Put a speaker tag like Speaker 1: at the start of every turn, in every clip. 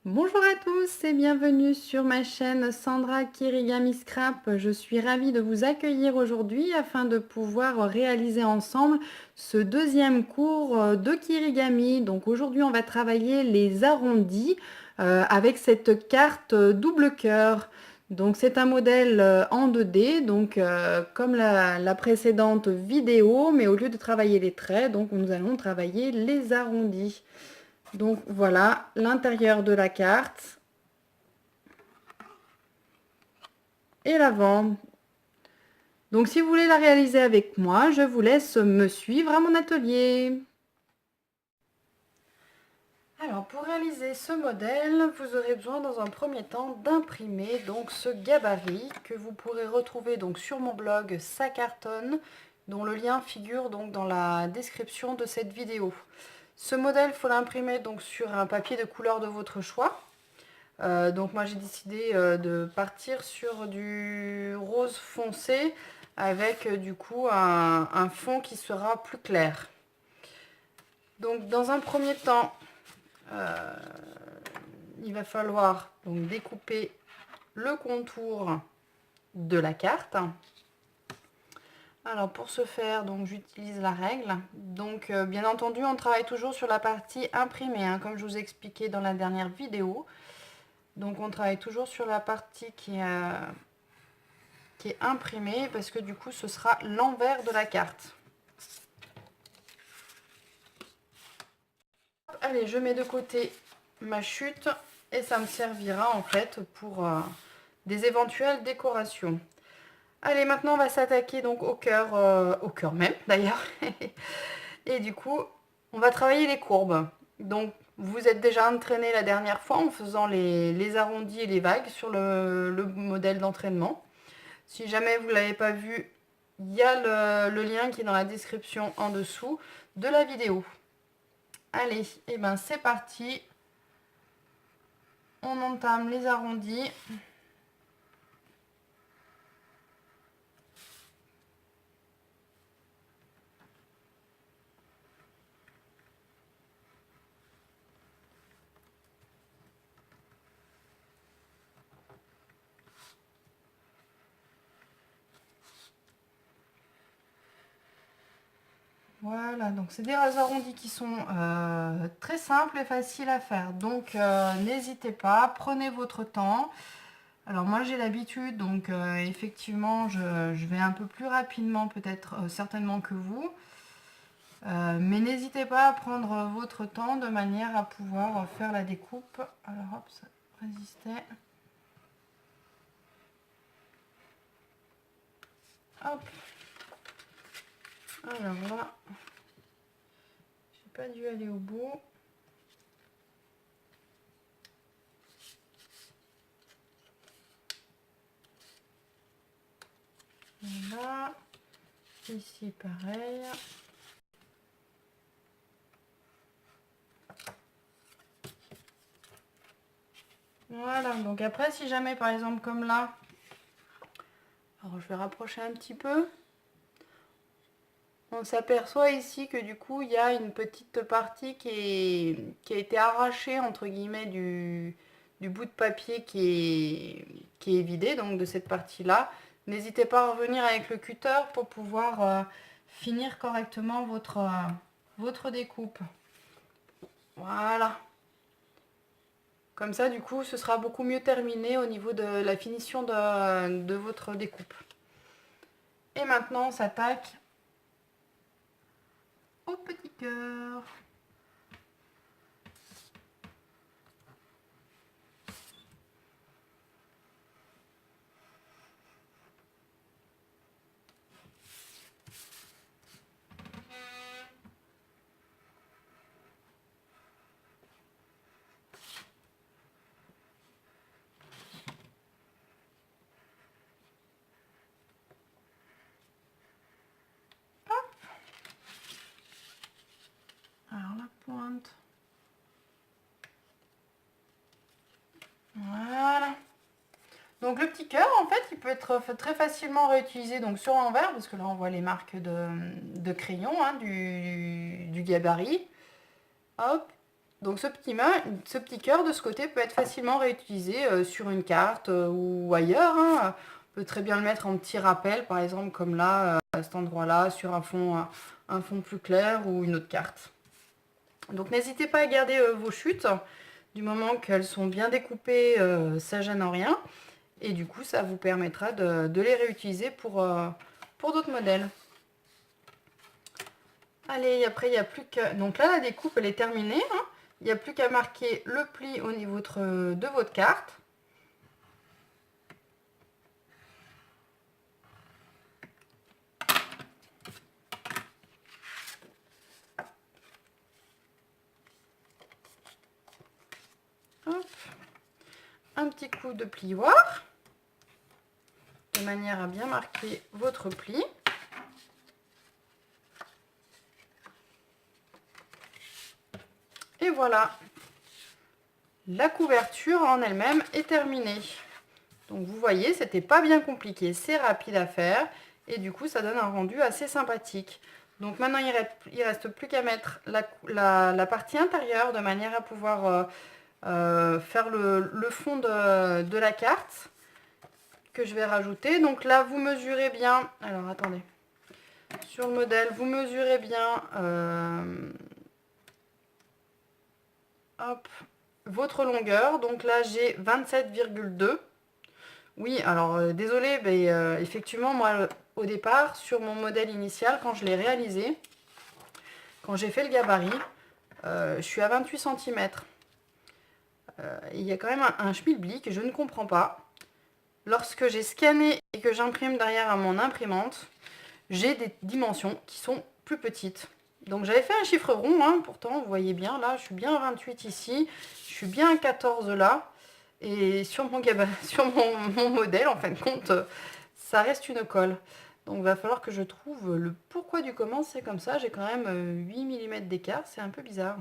Speaker 1: Bonjour à tous et bienvenue sur ma chaîne Sandra Kirigami Scrap. Je suis ravie de vous accueillir aujourd'hui afin de pouvoir réaliser ensemble ce deuxième cours de Kirigami. Donc aujourd'hui on va travailler les arrondis avec cette carte double cœur. Donc c'est un modèle en 2D, donc comme la précédente vidéo, mais au lieu de travailler les traits, donc nous allons travailler les arrondis. Donc voilà l'intérieur de la carte et l'avant. Donc si vous voulez la réaliser avec moi, je vous laisse me suivre à mon atelier. Alors pour réaliser ce modèle, vous aurez besoin dans un premier temps d'imprimer donc ce gabarit que vous pourrez retrouver donc sur mon blog Ça Cartonne, dont le lien figure donc dans la description de cette vidéo. Ce modèle, il faut l'imprimer donc sur un papier de couleur de votre choix. Donc moi j'ai décidé de partir sur du rose foncé avec du coup un fond qui sera plus clair. Donc dans un premier temps, il va falloir donc découper le contour de la carte. Alors pour ce faire, donc j'utilise la règle. Donc bien entendu, on travaille toujours sur la partie imprimée, hein, comme je vous ai expliqué dans la dernière vidéo. Donc on travaille toujours sur la partie qui est imprimée parce que du coup ce sera l'envers de la carte. Allez, je mets de côté ma chute et ça me servira en fait pour des éventuelles décorations. Allez, maintenant on va s'attaquer donc au cœur même d'ailleurs. Et du coup, on va travailler les courbes. Donc vous êtes déjà entraîné la dernière fois en faisant les arrondis et les vagues sur le modèle d'entraînement. Si jamais vous ne l'avez pas vu, il y a le lien qui est dans la description en dessous de la vidéo. Allez, et ben c'est parti. On entame les arrondis. Voilà, donc c'est des arrondis qui sont très simples et faciles à faire. Donc n'hésitez pas, prenez votre temps. Alors moi j'ai l'habitude, donc effectivement je vais un peu plus rapidement peut-être certainement que vous. Mais n'hésitez pas à prendre votre temps de manière à pouvoir faire la découpe. Alors hop, ça résistait. Hop. Alors là, j'ai pas dû aller au bout. Voilà. Ici pareil. Voilà, donc après si jamais par exemple comme là, alors je vais rapprocher un petit peu. On s'aperçoit ici que du coup il y a une petite partie qui a été arrachée entre guillemets du bout de papier qui est vidé, donc de cette partie là. N'hésitez pas à revenir avec le cutter pour pouvoir finir correctement votre découpe. Voilà. Comme ça du coup ce sera beaucoup mieux terminé au niveau de la finition de votre découpe. Et maintenant on s'attaque au petit cœur. Alors la pointe. Voilà. Donc le petit cœur, en fait, il peut être très facilement réutilisé donc sur l'envers, parce que là on voit les marques de crayon, hein, du gabarit. Hop. Donc ce petit cœur de ce côté peut être facilement réutilisé sur une carte ou ailleurs, hein. On peut très bien le mettre en petit rappel, par exemple comme là, à cet endroit-là, sur un fond plus clair ou une autre carte. Donc n'hésitez pas à garder vos chutes, du moment qu'elles sont bien découpées, ça gêne en rien. Et du coup, ça vous permettra de les réutiliser pour d'autres modèles. Allez, après, il n'y a plus que... Donc là, la découpe, elle est terminée, hein. Il n'y a plus qu'à marquer le pli au niveau de votre carte. Hop. Un petit coup de plioir, de manière à bien marquer votre pli. Et voilà, la couverture en elle-même est terminée. Donc vous voyez, c'était pas bien compliqué, c'est rapide à faire et du coup ça donne un rendu assez sympathique. Donc maintenant il reste plus qu'à mettre la partie intérieure de manière à pouvoir faire le fond de la carte que je vais rajouter. Donc là vous mesurez bien, alors attendez, sur le modèle vous mesurez bien hop, votre longueur. Donc là j'ai 27,2. Oui, alors désolé, mais effectivement, moi, au départ, sur mon modèle initial, quand je l'ai réalisé, quand j'ai fait le gabarit, je suis à 28 cm. Il y a quand même un schmilblick que je ne comprends pas. Lorsque j'ai scanné et que j'imprime derrière à mon imprimante, j'ai des dimensions qui sont plus petites. Donc j'avais fait un chiffre rond, hein, pourtant, vous voyez bien, là, je suis bien à 28 ici, je suis bien à 14 là. Et sur mon modèle, en fin de compte, ça reste une colle. Donc il va falloir que je trouve le pourquoi du comment c'est comme ça. J'ai quand même 8 mm d'écart, c'est un peu bizarre.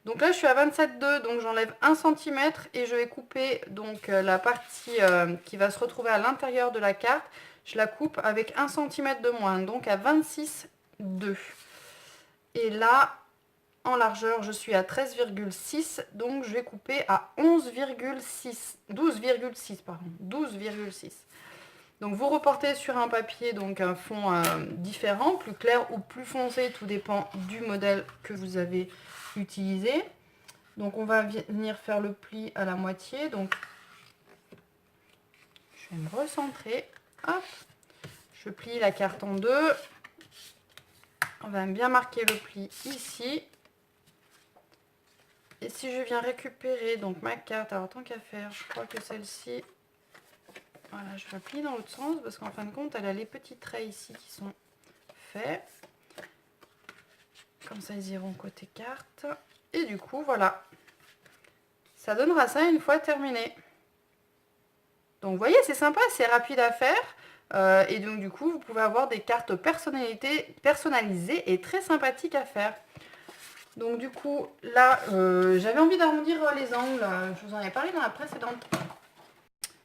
Speaker 1: Donc là je suis à 27,2, donc j'enlève 1 cm et je vais couper donc la partie qui va se retrouver à l'intérieur de la carte. Je la coupe avec 1 cm de moins, donc à 26,2. Et là, en largeur, je suis à 13,6, donc je vais couper à 12,6, pardon, 12,6. Donc vous reportez sur un papier, donc un fond différent, plus clair ou plus foncé, tout dépend du modèle que vous avez utilisé. Donc on va venir faire le pli à la moitié, donc je vais me recentrer, hop, je plie la carte en deux, on va bien marquer le pli ici. Et si je viens récupérer donc ma carte, alors tant qu'à faire, je crois que celle-ci, voilà, je la plie dans l'autre sens parce qu'en fin de compte, elle a les petits traits ici qui sont faits. Comme ça, ils iront côté carte. Et du coup, voilà. Ça donnera ça une fois terminé. Donc, vous voyez, c'est sympa, c'est rapide à faire. Et donc, du coup, vous pouvez avoir des cartes personnalisées et très sympathiques à faire. Donc du coup, là, j'avais envie d'arrondir les angles. Je vous en ai parlé dans la précédente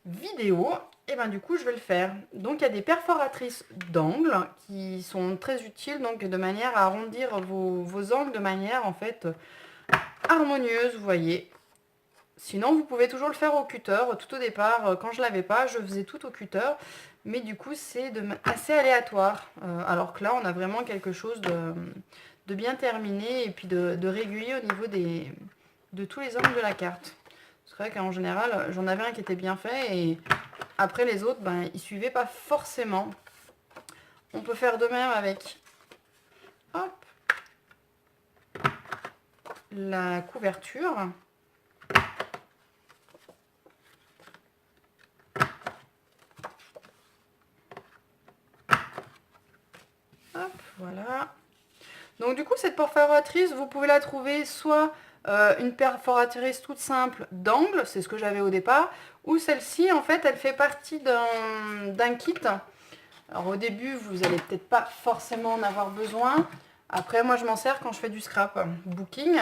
Speaker 1: vidéo. Et ben du coup, je vais le faire. Donc il y a des perforatrices d'angles qui sont très utiles, donc de manière à arrondir vos angles de manière en fait harmonieuse, vous voyez. Sinon, vous pouvez toujours le faire au cutter. Tout au départ, quand je l'avais pas, je faisais tout au cutter. Mais du coup, c'est assez aléatoire. Alors que là, on a vraiment quelque chose de bien terminé et puis de régulier au niveau de tous les angles de la carte. C'est vrai qu'en général, j'en avais un qui était bien fait et après les autres, ben, ils suivaient pas forcément. On peut faire de même avec hop, la couverture. Hop, voilà. Donc du coup, cette perforatrice, vous pouvez la trouver soit une perforatrice toute simple d'angle, c'est ce que j'avais au départ, ou celle-ci, en fait, elle fait partie d'un kit. Alors au début, vous n'allez peut-être pas forcément en avoir besoin. Après, moi, je m'en sers quand je fais du scrapbooking.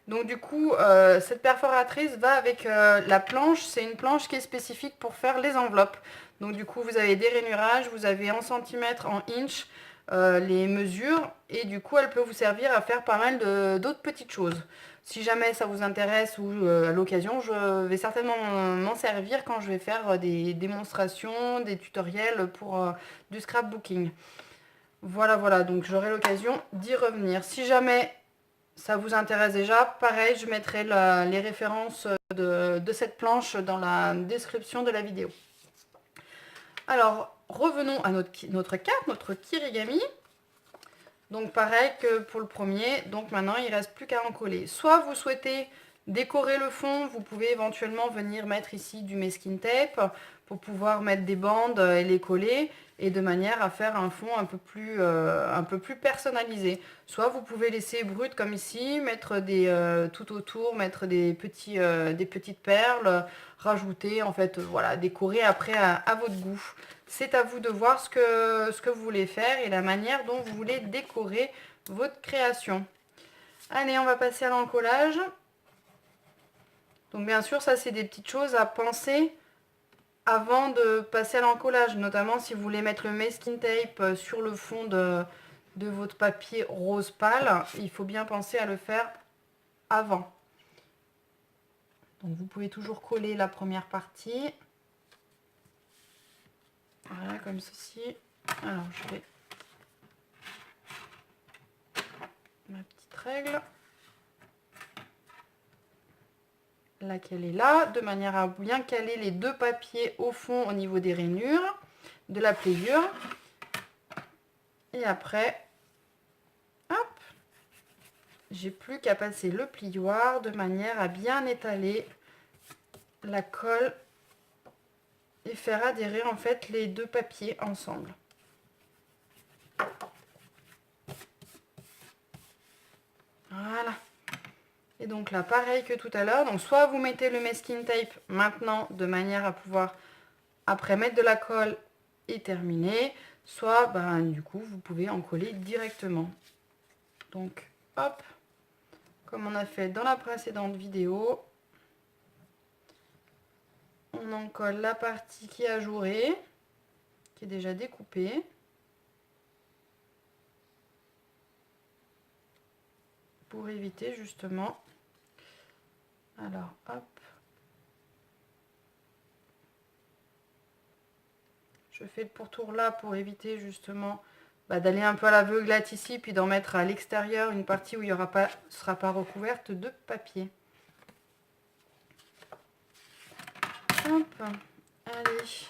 Speaker 1: Donc du coup, cette perforatrice va avec la planche. C'est une planche qui est spécifique pour faire les enveloppes. Donc du coup, vous avez des rainurages, vous avez en centimètres, en inch, les mesures. Et du coup, elle peut vous servir à faire pas mal d'autres petites choses. Si jamais ça vous intéresse ou à l'occasion, je vais certainement m'en servir quand je vais faire des démonstrations, des tutoriels pour du scrapbooking. Voilà, voilà, donc j'aurai l'occasion d'y revenir. Si jamais ça vous intéresse déjà, pareil, je mettrai les références de cette planche dans la description de la vidéo. Alors, revenons à notre carte, notre kirigami. Donc pareil que pour le premier, donc maintenant il ne reste plus qu'à en coller. Soit vous souhaitez décorer le fond, vous pouvez éventuellement venir mettre ici du masking tape pour pouvoir mettre des bandes et les coller, et de manière à faire un fond un peu plus personnalisé. Soit vous pouvez laisser brut comme ici, mettre tout autour, mettre des petites perles, rajouter en fait, voilà, décorer après à votre goût. C'est à vous de voir ce que vous voulez faire et la manière dont vous voulez décorer votre création. Allez, on va passer à l'encollage. Donc bien sûr, ça c'est des petites choses à penser avant de passer à l'encollage, notamment si vous voulez mettre le masking tape sur le fond de votre papier rose pâle, il faut bien penser à le faire avant. Donc vous pouvez toujours coller la première partie. Voilà, comme ceci. Alors je vais ma petite règle. La caler là, de manière à bien caler les deux papiers au fond au niveau des rainures, de la pliure. Et après, hop, j'ai plus qu'à passer le plioir de manière à bien étaler la colle et faire adhérer en fait les deux papiers ensemble. Voilà. Et donc là, pareil que tout à l'heure, donc soit vous mettez le masking tape maintenant de manière à pouvoir après mettre de la colle et terminer, soit ben, du coup vous pouvez en coller directement. Donc hop, comme on a fait dans la précédente vidéo, on en colle la partie qui est ajourée, qui est déjà découpée. Pour éviter justement, alors hop, je fais le pourtour là pour éviter justement d'aller un peu à l'aveuglette ici, puis d'en mettre à l'extérieur une partie où il ne sera pas recouverte de papier. Hop, allez.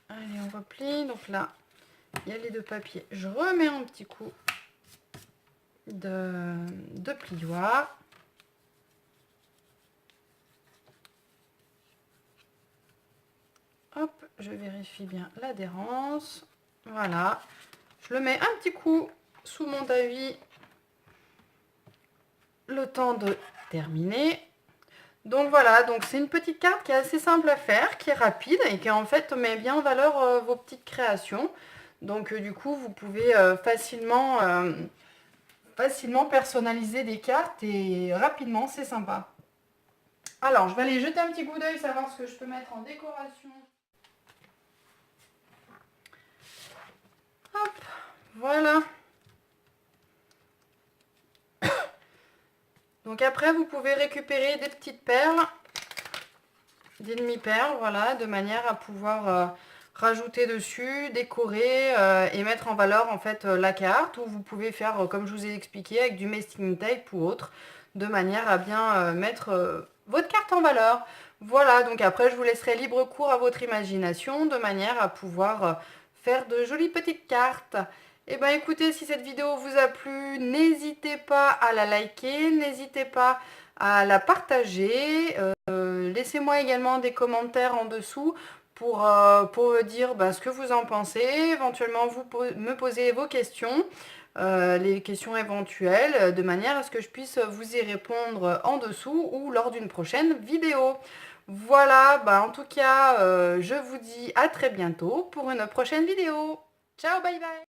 Speaker 1: Allez, on replie. Donc là, il y a les deux papiers. Je remets un petit coup de plioir. Hop, je vérifie bien l'adhérence. Voilà. Je le mets un petit coup sous mon tamis le temps de terminer. Donc voilà, donc c'est une petite carte qui est assez simple à faire, qui est rapide et qui en fait met bien en valeur vos petites créations. Donc du coup, vous pouvez facilement personnaliser des cartes et rapidement, c'est sympa. Alors, je vais aller jeter un petit coup d'œil, savoir ce que je peux mettre en décoration. Hop, voilà. Donc après, vous pouvez récupérer des petites perles, des demi-perles, voilà, de manière à pouvoir rajouter dessus, décorer et mettre en valeur en fait la carte. Ou vous pouvez faire, comme je vous ai expliqué, avec du masking tape ou autre, de manière à bien mettre votre carte en valeur. Voilà, donc après, je vous laisserai libre cours à votre imagination, de manière à pouvoir faire de jolies petites cartes. Et bien écoutez, si cette vidéo vous a plu, n'hésitez pas à la liker, n'hésitez pas à la partager. Laissez-moi également des commentaires en dessous pour me dire ce que vous en pensez. Éventuellement, vous me posez vos questions, les questions éventuelles, de manière à ce que je puisse vous y répondre en dessous ou lors d'une prochaine vidéo. Voilà, en tout cas, je vous dis à très bientôt pour une prochaine vidéo. Ciao, bye bye!